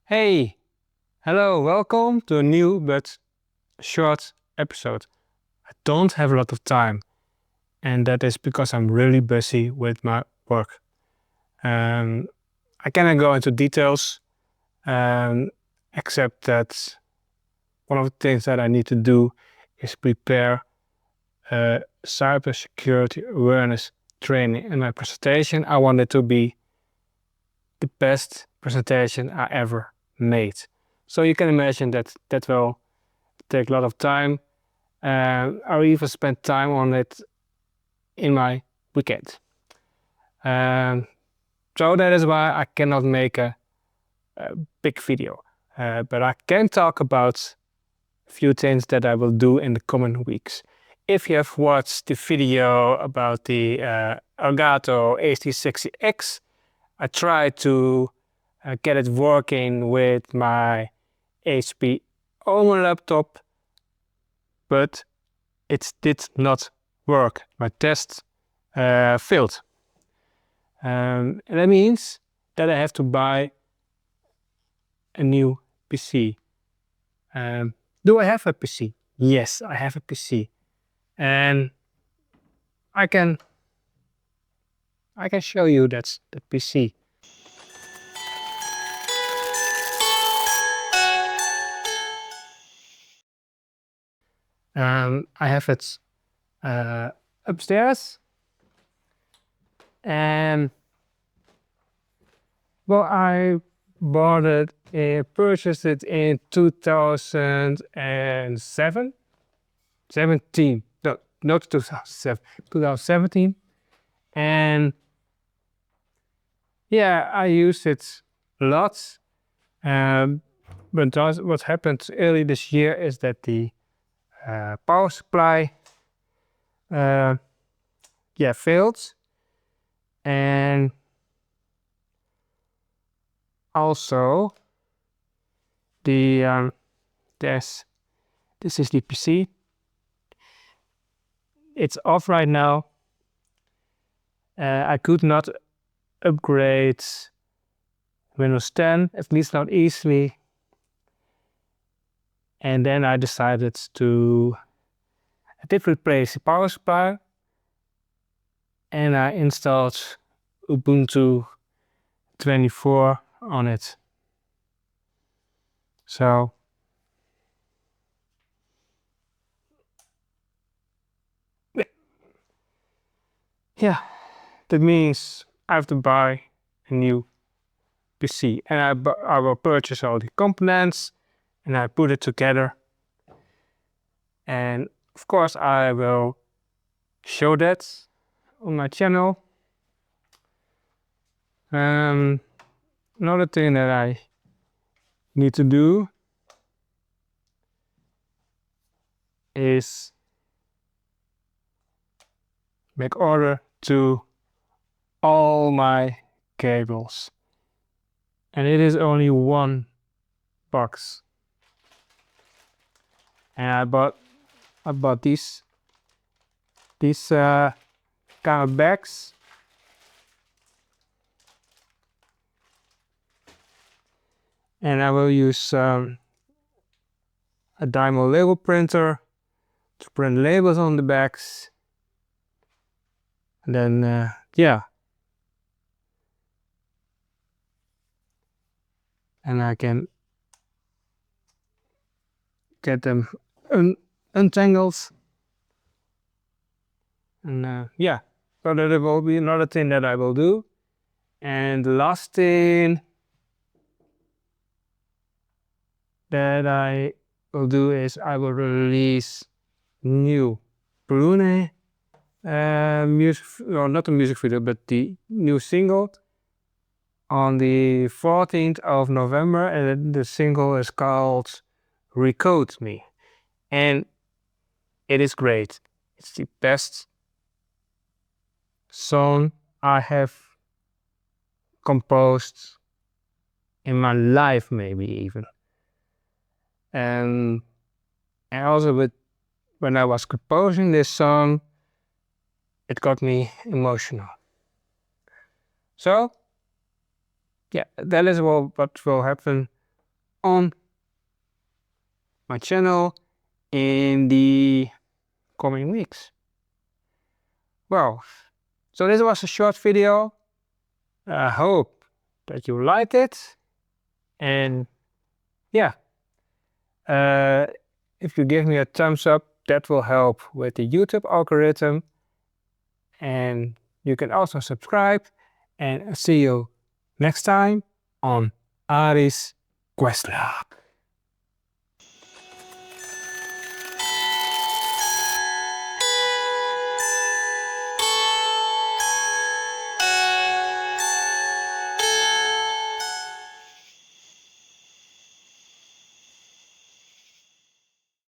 Hey, hello, welcome to a new but short episode. I don't have a lot of time, and that is because I'm really busy with my work. I cannot go into details, um, except that one of the things that I need to do is prepare a cybersecurity awareness training. In my presentation, I want it to be the best presentation I ever made. So you can imagine that that will take a lot of time. I even spend time on it in my weekend. So that is why I cannot make a big video. But I can talk about a few things that I will do in the coming weeks. If you have watched the video about the Elgato HD60X, I tried to get it working with my HP Omen laptop, but it did not work. My test failed. And that means that I have to buy a new PC. Do I have a PC? Yes, I have a PC. And I can show you that's the PC. I have it upstairs. And well, I bought it, purchased it in 2007, 17, no, not 2007, 2017. And yeah, I used it a lot. But what happened early this year is that the power supply failed. And also this is the PC. It's off right now. I could not upgrade Windows 10, at least not easily. And then I decided I did replace the power supply, and I installed Ubuntu 24 on it. So yeah, that means I have to buy a new PC, and I will purchase all the components and I put it together. And of course I will show that on my channel. Another thing that I need to do is make order to all my cables, and it is only one box. And I bought these kind of bags. And I will use a Dymo label printer to print labels on the bags. And then and I can get them untangled. And so that will be another thing that I will do. And the last thing that I will do is I will release new Pulune music, well, not a music video, but the new single on the 14th of November, and the single is called Recode Me. And it is great. It's the best song I have composed in my life, maybe even. And also when I was composing this song, it got me emotional. So yeah, that is what will happen on my channel in the coming weeks. Well, so this was a short video. I hope that you liked it, and yeah, if you give me a thumbs up, that will help with the YouTube algorithm, and you can also subscribe, and see you next time on Ari's Quest Log.